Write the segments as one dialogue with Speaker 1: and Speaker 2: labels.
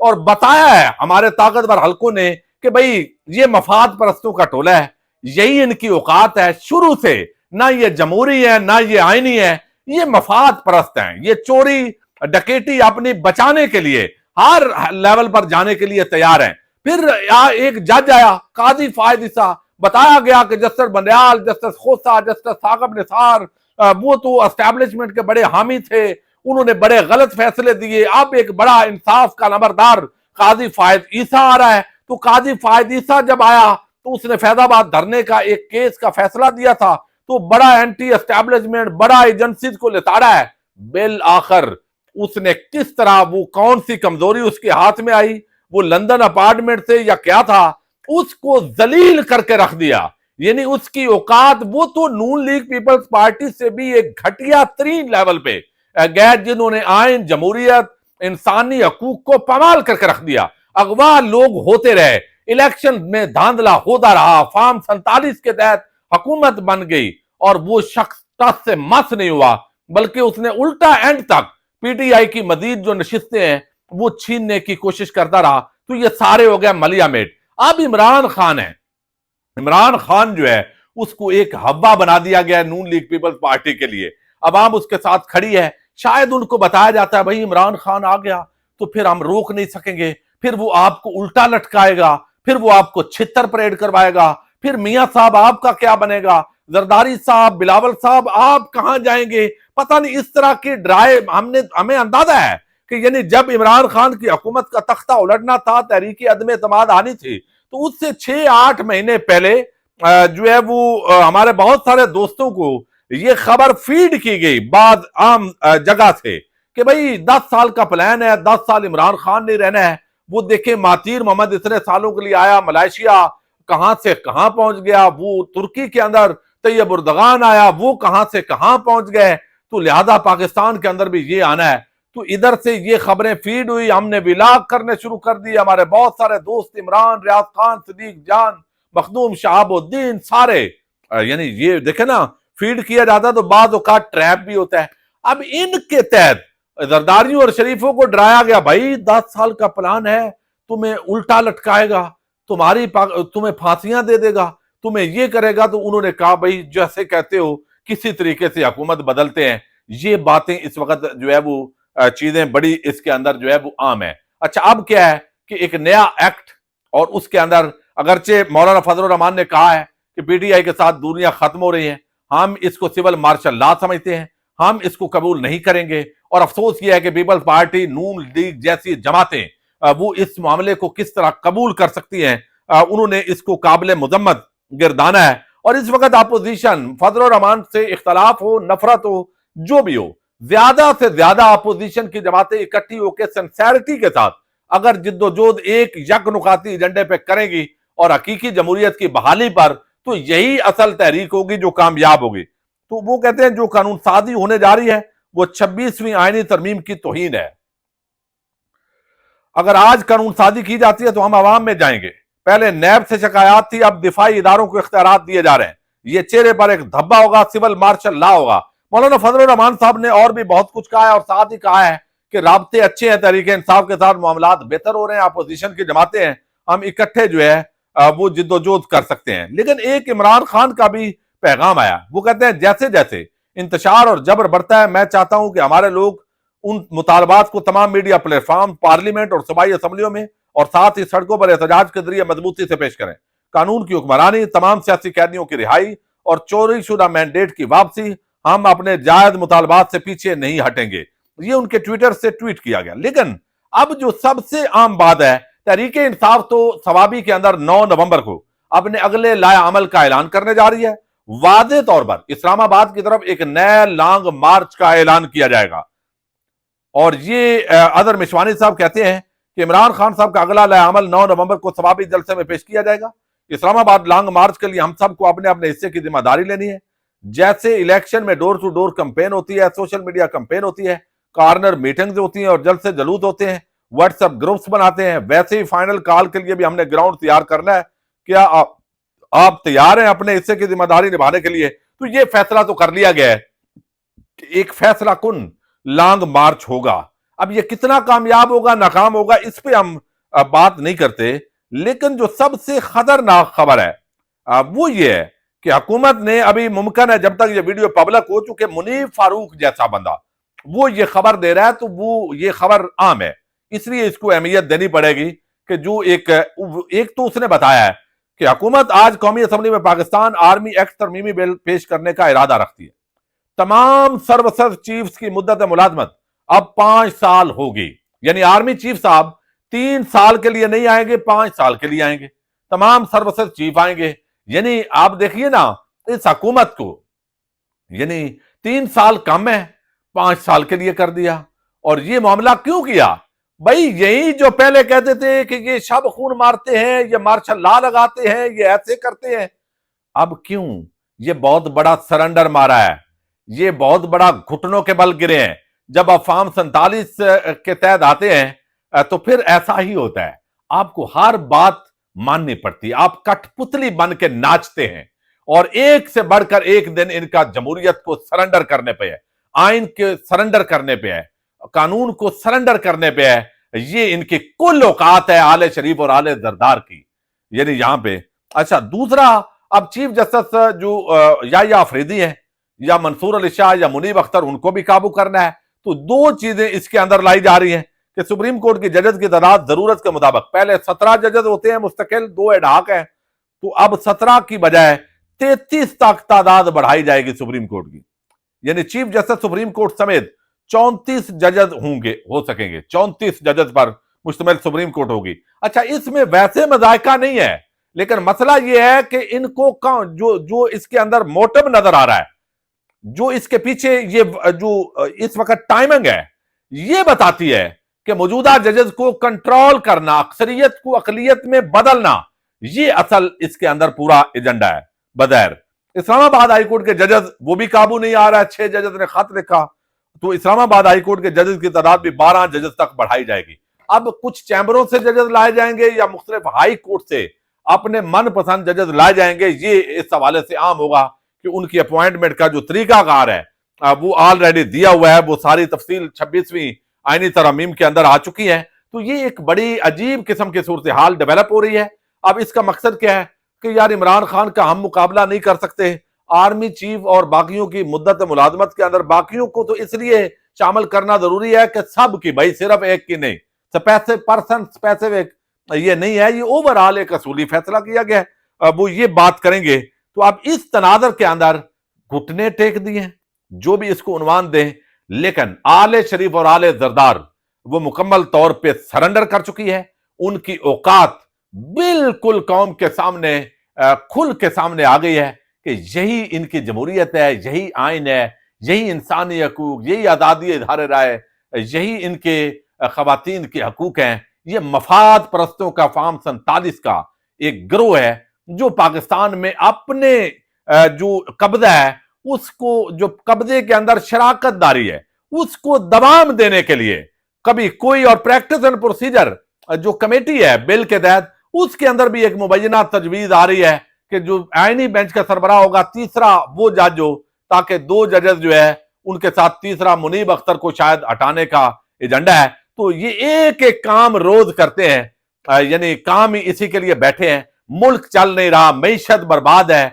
Speaker 1: اور بتایا ہے ہمارے طاقتور حلقوں نے کہ بھئی یہ مفاد پرستوں کا ٹولہ ہے، یہی ان کی اوقات ہے شروع سے، نہ یہ جمہوری ہے نہ یہ آئینی ہے، یہ مفاد پرست ہیں، یہ چوری ڈکیٹی اپنی بچانے کے لیے ہر لیول پر جانے کے لیے تیار ہیں۔ پھر ایک جج آیا قاضی فائد عیسیٰ، بتایا گیا کہ justice Bandial, justice Khosa, justice Saqib Nisar وہ تو اسٹیبلشمنٹ کے بڑے حامی تھے، انہوں نے بڑے غلط فیصلے دیے، اب ایک بڑا انصاف کا نمبردار قاضی فائد عیسیٰ آ رہا ہے۔ تو قاضی فائد عیسیٰ جب آیا تو اس نے فیض آباد دھرنے کا ایک کیس کا فیصلہ دیا تھا، تو بڑا اینٹی اسٹیبلشمنٹ، بڑا ایجنسیز کو لتاڑا ہے۔ بالآخر اس نے کس طرح، وہ کون سی کمزوری اس کے ہاتھ میں آئی، وہ لندن اپارٹمنٹ سے یا کیا تھا، اس کو ذلیل کر کے رکھ دیا۔ یعنی اس کی اوقات، وہ تو نون لیگ پیپلز پارٹی سے بھی ایک گھٹیا ترین لیول پہ گئے، جنہوں نے آئین، جمہوریت، انسانی حقوق کو پامال کر کے رکھ دیا۔ اغوا لوگ ہوتے رہے، الیکشن میں دھاندلا ہوتا رہا، فارم 47 کے تحت حکومت بن گئی، اور وہ شخص ٹس سے مس نہیں ہوا، بلکہ اس نے الٹا اینڈ تک پی ٹی آئی کی مزید جو نشستیں ہیں وہ چھیننے کی کوشش کرتا رہا۔ تو یہ سارے ہو گیا ملیا میٹ۔ اب عمران خان ہے، عمران خان جو ہے اس کو ایک ہوا بنا دیا گیا ہے نون لیگ پیپلز پارٹی کے لیے، عوام اس کے ساتھ کھڑی ہے۔ شاید ان کو بتایا جاتا ہے بھائی عمران خان آ گیا تو پھر ہم روک نہیں سکیں گے، پھر وہ آپ کو الٹا لٹکائے گا، پھر وہ آپ کو چھتر پریڈ کروائے گا، پھر میاں صاحب آپ کا کیا بنے گا، زرداری صاحب، بلاول صاحب آپ کہاں جائیں گے، پتہ نہیں، اس طرح کی ڈرائے ہمیں اندازہ ہے کہ یعنی جب عمران خان کی حکومت کا تختہ الٹنا تھا، تحریک عدم اعتماد آنی تھی، تو اس سے 6-8 مہینے پہلے جو ہے وہ ہمارے بہت سارے دوستوں کو یہ خبر فیڈ کی گئی بعض عام جگہ سے کہ بھئی 10 سال کا پلان ہے، 10 سال عمران خان نے رہنا ہے۔ وہ دیکھیں مہاتیر محمد اتنے سالوں کے لیے آیا ملائیشیا، کہاں سے کہاں پہنچ گیا، وہ ترکی کے اندر طیب اردغان آیا، وہ کہاں سے کہاں پہنچ گئے، تو لہذا پاکستان کے اندر بھی یہ آنا ہے۔ تو ادھر سے یہ خبریں فیڈ ہوئی، ہم نے ولاگ کرنے شروع کر دی، ہمارے بہت سارے دوست عمران، ریاض خان، صدیق جان، مخدوم، شہاب الدین، سارے یعنی یہ دیکھیں نا فیڈ کیا جاتا تو بعض اوقات ٹریپ بھی ہوتا ہے۔ اب ان کے تحت زرداریوں اور شریفوں کو ڈرایا گیا، بھائی 10 سال کا پلان ہے، تمہیں الٹا لٹکائے گا، تمہیں پھانسیاں دے دے گا، تمہیں یہ کرے گا۔ تو انہوں نے کہا بھائی جیسے کہتے ہو کسی طریقے سے حکومت بدلتے ہیں۔ یہ باتیں اس وقت جو ہے وہ چیزیں بڑی اس کے اندر جو ہے وہ عام ہے۔ اچھا اب کیا ہے کہ ایک نیا ایکٹ، اور اس کے اندر اگرچہ مولانا فضل الرحمان نے کہا ہے کہ پی ٹی آئی کے ساتھ دوریاں ختم ہو رہی ہیں، ہم اس کو سول مارشل لا سمجھتے ہیں، ہم اس کو قبول نہیں کریں گے، اور افسوس یہ ہے کہ پیپلز پارٹی، نون لیگ جیسی جماعتیں وہ اس معاملے کو کس طرح قبول کر سکتی ہیں، انہوں نے اس کو قابل مذمت گردانا ہے۔ اور اس وقت اپوزیشن، فضل الرحمان سے اختلاف ہو، نفرت ہو، جو بھی ہو، زیادہ سے زیادہ اپوزیشن کی جماعتیں اکٹھی ہو کے سنسیرٹی کے ساتھ اگر جد و جہد ایک یک نکاتی ایجنڈے پہ کریں گی اور حقیقی جمہوریت کی بحالی پر، تو یہی اصل تحریک ہوگی جو کامیاب ہوگی۔ تو وہ کہتے ہیں جو قانون سازی ہونے جا رہی ہے وہ 26ویں آئینی ترمیم کی توہین ہے۔ اگر آج قانون سازی کی جاتی ہے تو ہم عوام میں جائیں گے، پہلے نیب سے شکایات تھی، اب دفاعی اداروں کو اختیارات دیے جا رہے ہیں، یہ چہرے پر ایک دھبا ہوگا، سول مارشل لا ہوگا۔ مولانا فضل الرحمان صاحب نے اور بھی بہت کچھ کہا ہے، اور ساتھ ہی کہا ہے کہ رابطے اچھے ہیں، تحریک انصاف کے ساتھ معاملات بہتر ہو رہے ہیں، اپوزیشن کی جماعتیں ہیں، ہم اکٹھے جو ہے وہ جد و جہد کر سکتے ہیں۔ لیکن ایک عمران خان کا بھی پیغام آیا، وہ کہتے ہیں جیسے جیسے انتشار اور جبر بڑھتا ہے، میں چاہتا ہوں کہ ہمارے لوگ ان مطالبات کو تمام میڈیا پلیٹ فارم، پارلیمنٹ اور صوبائی اسمبلیوں میں اور ساتھ ہی سڑکوں پر احتجاج کے ذریعے مضبوطی سے پیش کریں۔ قانون کی حکمرانی، تمام سیاسی قیدیوں کی رہائی اور چوری شدہ مینڈیٹ کی واپسی، ہم اپنے جائز مطالبات سے پیچھے نہیں ہٹیں گے۔ یہ ان کے ٹویٹر سے ٹویٹ کیا گیا۔ لیکن اب جو سب سے عام بات ہے، تحریک انصاف تو ثوابی کے اندر 9 نومبر کو اپنے اگلے لائے عمل کا اعلان کرنے جا رہی ہے۔ واضح طور پر اسلام آباد کی طرف ایک نئے لانگ مارچ کا اعلان کیا جائے گا، اور یہ اظہر مشوانی صاحب کہتے ہیں کہ عمران خان صاحب کا اگلا لائے عمل 9 نومبر کو ثوابی جلسے میں پیش کیا جائے گا۔ اسلام آباد لانگ مارچ کے لیے ہم سب کو اپنے اپنے حصے کی ذمہ داری لینی ہے۔ جیسے الیکشن میں ڈور ٹو ڈور کمپین ہوتی ہے، سوشل میڈیا کمپین ہوتی ہے، کارنر میٹنگز ہوتی ہیں اور جلسے جلوس ہوتے ہیں، واٹس ایپ گروپس بناتے ہیں، ویسے ہی فائنل کال کے لیے بھی ہم نے گراؤنڈ تیار کرنا ہے۔ کیا آپ تیار ہیں اپنے حصے کی ذمہ داری نبھانے کے لیے؟ تو یہ فیصلہ تو کر لیا گیا ہے کہ ایک فیصلہ کن لانگ مارچ ہوگا۔ اب یہ کتنا کامیاب ہوگا ناکام ہوگا اس پہ ہم بات نہیں کرتے، لیکن جو سب سے خطرناک خبر ہے وہ یہ ہے کہ حکومت نے ابھی ممکن ہے جب تک یہ ویڈیو پبلک ہو چکے منیب فاروق جیسا بندہ وہ یہ خبر دے رہا ہے تو وہ یہ خبر عام ہے، اس لیے اس کو اہمیت دینی پڑے گی کہ جو ایک تو اس نے بتایا ہے کہ حکومت آج قومی اسمبلی میں پاکستان آرمی ایکٹ ترمیمی بل پیش کرنے کا ارادہ رکھتی ہے۔ تمام سروسز چیفز کی مدت ملازمت اب 5 سال ہوگی، یعنی آرمی چیف صاحب 3 سال کے لیے نہیں آئیں گے، 5 سال کے لیے آئیں گے، تمام سروسز چیف آئیں گے۔ یعنی آپ دیکھیے نا اس حکومت کو، یعنی 3 سال کم ہے، 5 سال کے لیے کر دیا۔ اور یہ معاملہ کیوں کیا؟ بھائی یہی جو پہلے کہتے تھے کہ یہ شب خون مارتے ہیں، یہ مارشل لا لگاتے ہیں، یہ ایسے کرتے ہیں، اب کیوں یہ بہت بڑا سرنڈر مارا ہے، یہ بہت بڑا گھٹنوں کے بل گرے ہیں۔ جب آپ فارم 47 کے تحت آتے ہیں تو پھر ایسا ہی ہوتا ہے، آپ کو ہر بات ماننی پڑتی، آپ کٹ پتلی بن کے ناچتے ہیں، اور ایک سے بڑھ کر ایک دن ان کا جمہوریت کو سرنڈر کرنے پہ ہے، آئین کے سرنڈر کرنے پہ ہے، قانون کو سرنڈر کرنے پہ ہے۔ یہ ان کی کل اوقات ہے آل شریف اور آل زردار کی، یعنی یہاں پہ۔ اچھا دوسرا، اب چیف جسٹس جو یا آفریدی ہیں یا منصور علی شاہ یا منیب اختر، ان کو بھی قابو کرنا ہے۔ تو 2 چیزیں اس کے اندر لائی جا رہی ہیں کہ سپریم کورٹ کی ججز کی تعداد ضرورت کے مطابق، پہلے 17 ججز ہوتے ہیں مستقل، 2 ایڈ ہاک ہیں، تو اب 17 کی بجائے 33 تک تعداد بڑھائی جائے گی سپریم کورٹ کی، یعنی چیف جسٹس سپریم کورٹ سمیت 34 ججز ہو سکیں گے، 34 ججز پر مشتمل سپریم کورٹ ہوگی۔ اچھا اس میں ویسے مذائقہ نہیں ہے، لیکن مسئلہ یہ ہے کہ ان کو جو اس کے اندر موٹو نظر آ رہا ہے، جو اس کے پیچھے یہ جو اس وقت ٹائمنگ ہے، یہ بتاتی ہے کہ موجودہ ججز کو کنٹرول کرنا، اکثریت کو اقلیت میں بدلنا، یہ اصل اس کے اندر پورا ایجنڈا ہے۔ بظاہر اسلام آباد ہائی کورٹ کے ججز وہ بھی قابو نہیں آ رہا ہے، 6 ججز نے خط لکھا، تو اسلام آباد ہائی کورٹ کے ججز کی تعداد بھی 12 ججز تک بڑھائی جائے گی۔ اب کچھ چیمبروں سے ججز لائے جائیں گے یا مختلف ہائی کورٹ سے اپنے من پسند ججز لائے جائیں گے، یہ اس حوالے سے عام ہوگا کہ ان کی اپوائنٹمنٹ کا جو طریقہ کار ہے وہ آلریڈی دیا ہوا ہے، وہ ساری تفصیل 26ویں آئینی ترامیم کے اندر آ چکی ہے۔ تو یہ ایک بڑی عجیب قسم کی صورتحال ڈیولپ ہو رہی ہے۔ اب اس کا مقصد کیا ہے کہ یار عمران خان کا ہم مقابلہ نہیں کر سکتے، آرمی چیف اور باقیوں کی مدت ملازمت کے اندر باقیوں کو تو اس لیے شامل کرنا ضروری ہے کہ سب کی، بھائی صرف ایک کی نہیں، اسپیسیفک یہ نہیں ہے، یہ اوورآل ایک اصولی فیصلہ کیا گیا ہے، وہ یہ بات کریں گے۔ تو اب اس تناظر کے اندر گھٹنے ٹیک دیے ہیں، جو بھی اس کو عنوان دیں، لیکن آل شریف اور آل زردار وہ مکمل طور پہ سرنڈر کر چکی ہے۔ ان کی اوقات بالکل قوم کے سامنے کھل کے سامنے آ گئی ہے کہ یہی ان کی جمہوریت ہے، یہی آئین ہے، یہی انسانی حقوق، یہی آزادی اظہار رائے، یہی ان کے خواتین کے حقوق ہیں۔ یہ مفاد پرستوں کا فارم 47 کا ایک گروہ ہے جو پاکستان میں اپنے جو قبضہ ہے اس کو، جو قبضے کے اندر شراکت داری ہے اس کو دوام دینے کے لیے کبھی کوئی، اور پریکٹس اینڈ پروسیجر جو کمیٹی ہے بل کے تحت، اس کے اندر بھی ایک مبینہ تجویز آ رہی ہے کہ جو آئینی بینچ کا سربراہ ہوگا تیسرا وہ جج ہو، تاکہ 2 ججز جو ہے ان کے ساتھ تیسرا منیب اختر کو شاید ہٹانے کا ایجنڈا ہے۔ تو یہ ایک ایک کام روز کرتے ہیں، یعنی کام ہی اسی کے لیے بیٹھے ہیں۔ ملک چل نہیں رہا، معیشت برباد ہے،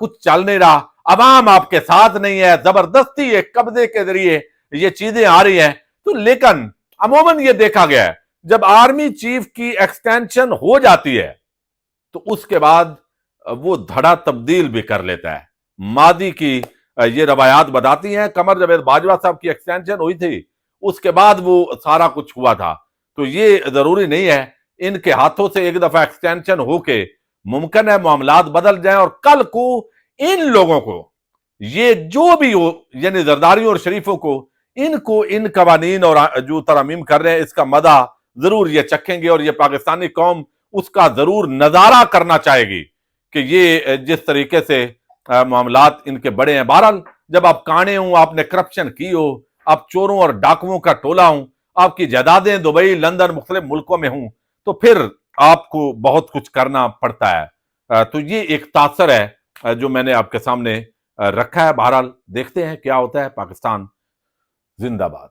Speaker 1: کچھ چل نہیں رہا، عوام آپ کے ساتھ نہیں ہے، زبردستی ایک قبضے کے ذریعے یہ چیزیں آ رہی ہیں۔ تو لیکن عموماً یہ دیکھا گیا ہے جب آرمی چیف کی ایکسٹینشن ہو جاتی ہے تو اس کے بعد وہ دھڑا تبدیل بھی کر لیتا ہے۔ ماضی کی یہ روایات بتاتی ہیں، قمر جاوید باجوہ صاحب کی ایکسٹینشن ہوئی تھی، اس کے بعد وہ سارا کچھ ہوا تھا۔ تو یہ ضروری نہیں ہے ان کے ہاتھوں سے ایک دفعہ ایکسٹینشن ہو کے ممکن ہے معاملات بدل جائیں، اور کل کو ان لوگوں کو، یہ جو بھی ہو، یعنی زرداریوں اور شریفوں کو ان قوانین اور جو ترامیم کر رہے ہیں اس کا مزہ ضرور یہ چکھیں گے، اور یہ پاکستانی قوم اس کا ضرور نظارہ کرنا چاہے گی کہ یہ جس طریقے سے معاملات ان کے بڑے ہیں۔ بہرحال جب آپ کانے ہوں، آپ نے کرپشن کی ہو، آپ چوروں اور ڈاکوؤں کا ٹولہ ہوں، آپ کی جائیدادیں دبئی، لندن، مختلف ملکوں میں ہوں، تو پھر آپ کو بہت کچھ کرنا پڑتا ہے۔ تو یہ ایک تاثر ہے جو میں نے آپ کے سامنے رکھا ہے۔ بہرحال دیکھتے ہیں کیا ہوتا ہے۔ پاکستان زندہ باد۔